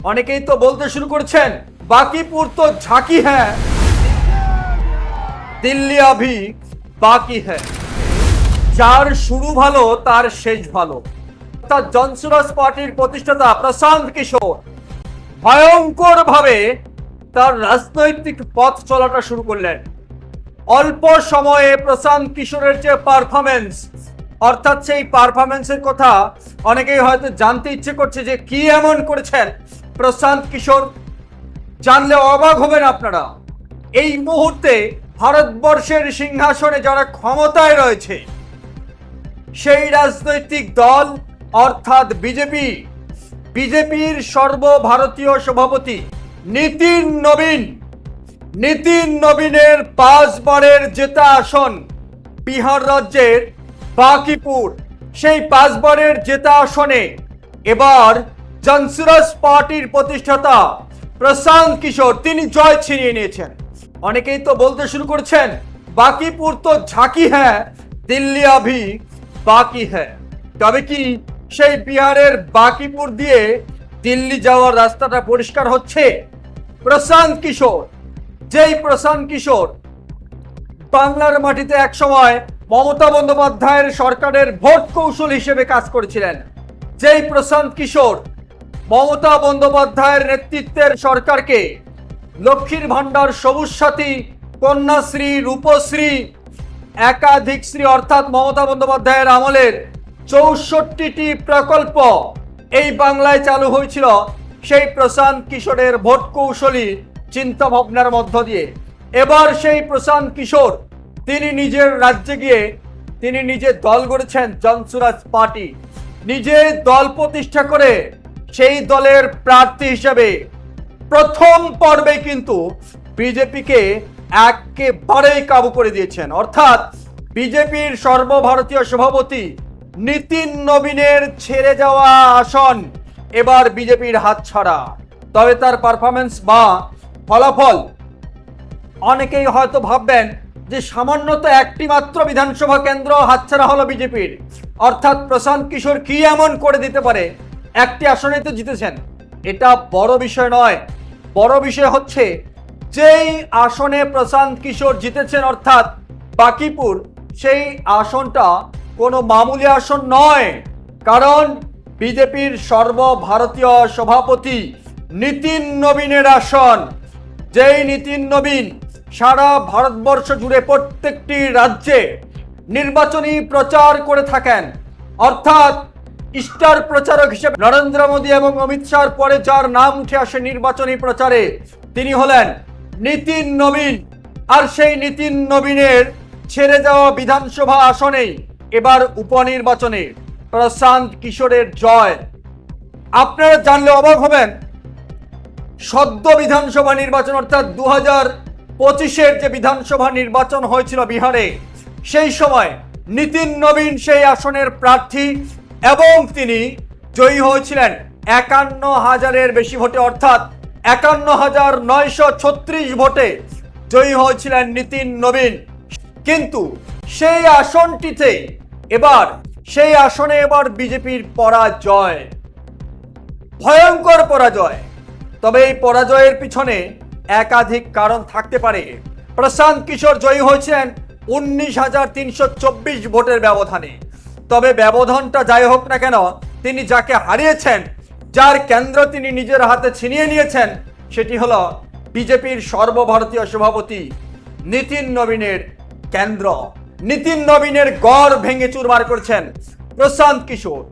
অনেকেই তো বলতে শুরু করেছেন বাকিপুর তো ঝাঁকি হ্যাঁ, দিল্লি আভি বাকি হ্যাঁ। যার শুরু ভালো তার শেষ ভালো। অর্থাৎ জনসুরাজ পার্টির প্রতিষ্ঠাতা প্রশান্ত কিশোর ভয়ঙ্কর ভাবে তার রাজনৈতিক পথ চলাটা শুরু করলেন। অল্প সময়ে প্রশান্ত কিশোরের যে পারফরমেন্স, অর্থাৎ সেই পারফরমেন্সের কথা অনেকেই হয়তো জানতে ইচ্ছে করছে যে কি এমন করেছেন প্রশান্ত কিশোর। জানলে অবাক হবেন আপনারা। এই মুহূর্তে ভারতবর্ষের সিংহাসনে যারা ক্ষমতায় রয়েছে সেই রাজনৈতিক দল অর্থাৎ বিজেপির সর্বভারতীয় সভাপতি নীতিন নবীনের 5 বারের জেতা আসন বিহার রাজ্যের বাকিপুর। সেই 5 বারের জেতা আসনে এবার জনসুরাজ পার্টির প্রতিষ্ঠাতা প্রশান্ত কিশোর তিনি জয় ছিনিয়ে নিয়েছেন। অনেকেই তো বলতে শুরু করেছেন বাকিপুর তো ঝাঁকি হ্যাঁ, দিল্লি আভি বাকি হ্যাঁ। তবে কি সেই বিহারের বাকিপুর দিয়ে দিল্লি যাওয়ার রাস্তাটা পরিষ্কার হচ্ছে? প্রশান্ত কিশোর, যেই প্রশান্ত কিশোর বাংলার মাটিতে একসময় মমতা বন্দ্যোপাধ্যায়ের সরকারের ভোট কৌশল হিসেবে কাজ করেছিলেন, যেই প্রশান্ত কিশোর মমতা বন্দ্যোপাধ্যায়ের নেতৃত্বের সরকারকে লক্ষ্মীর ভান্ডার, সবুজ সাথী, কন্যাশ্রী, রূপশ্রী, একাধিক শ্রী অর্থাৎ মমতা বন্দ্যোপাধ্যায়ের আমলের 64টি প্রকল্প এই বাংলায় চালু হয়েছিল সেই প্রশান্ত কিশোরের ভোট কৌশলী চিন্তা ভাবনার মধ্য দিয়ে। এবার সেই প্রশান্ত কিশোর তিনি নিজের রাজ্যে গিয়ে তিনি নিজের দল গড়েছেন জনসুরাজ পার্টি। নিজে দল প্রতিষ্ঠা করে সেই দলের প্রার্থী হিসেবে প্রথম পর্বে কিন্তু বিজেপিকে একেবারেই কাবু করে দিয়েছেন। অর্থাৎ বিজেপির সর্বভারতীয় সভাপতি নীতিন নবীনের ছেড়ে যাওয়া আসন এবার বিজেপির হাতছাড়া। তবে তার পারফরমেন্স বা ফলাফল অনেকেই হয়তো ভাববেন যে সামান্যত একটি মাত্র বিধানসভা কেন্দ্র হাতছাড়া হলো বিজেপির, অর্থাৎ প্রশান্ত কিশোর কি এমন করে দিতে পারে, একটি আসনে তো জিতেছেন। এটা বড় বিষয় নয়, বড় বিষয় হচ্ছে যেই আসনে প্রশান্ত কিশোর জিতেছেন অর্থাৎ বাকিপুর, সেই আসনটা কোনো মামুলি আসন নয়। কারণ বিজেপির সর্বভারতীয় সভাপতি নীতিন নবীনের আসন। যেই নীতিন নবীন সারা ভারতবর্ষ জুড়ে প্রত্যেকটি রাজ্যে নির্বাচনী প্রচার করে থাকেন, অর্থাৎ স্টার প্রচারক হিসেবে নরেন্দ্র মোদী এবং অমিত শাহর পরে যার নাম উঠে আসে নির্বাচনী প্রচারে তিনি হলেন নীতিন নবীন। আর সেই নীতিন নবীনের ছেড়ে যাওয়া বিধানসভা আসনেই এবার উপনির্বাচনে প্রশান্ত কিশোরের জয়। আপনারা জানলে অবাক হবেন, সদ্য বিধানসভা নির্বাচন অর্থাৎ 2025-এর যে বিধানসভা নির্বাচন হয়েছিল বিহারে, সেই সময় নীতিন নবীন সেই আসনের প্রার্থী এবং তিনি জয়ী হয়েছিলেন 51,000-এর বেশি ভোটে, অর্থাৎ 51,936 ভোটে জয়ী হয়েছিলেন নীতিন নবীন। কিন্তু সেই আসনটিতে সেই আসনে এবার বিজেপির পরাজয়, ভয়ঙ্কর পরাজয়। তবে এই পরাজয়ের পিছনে একাধিক কারণ থাকতে পারে। প্রশান্ত কিশোর জয়ী হয়েছেন 19,324 ভোটের ব্যবধানে। তবে ব্যবধানটা যাই হোক না কেন, তিনি যাকে হারিয়েছেন, যার কেন্দ্র তিনি নিজের হাতে ছিনিয়ে নিয়েছেন, সেটি হলো বিজেপির সর্বভারতীয় সভাপতি নীতিন নবীনের কেন্দ্র। নীতিন নবীনের গড় ভেঙে চুরমার করেছেন প্রশান্ত কিশোর।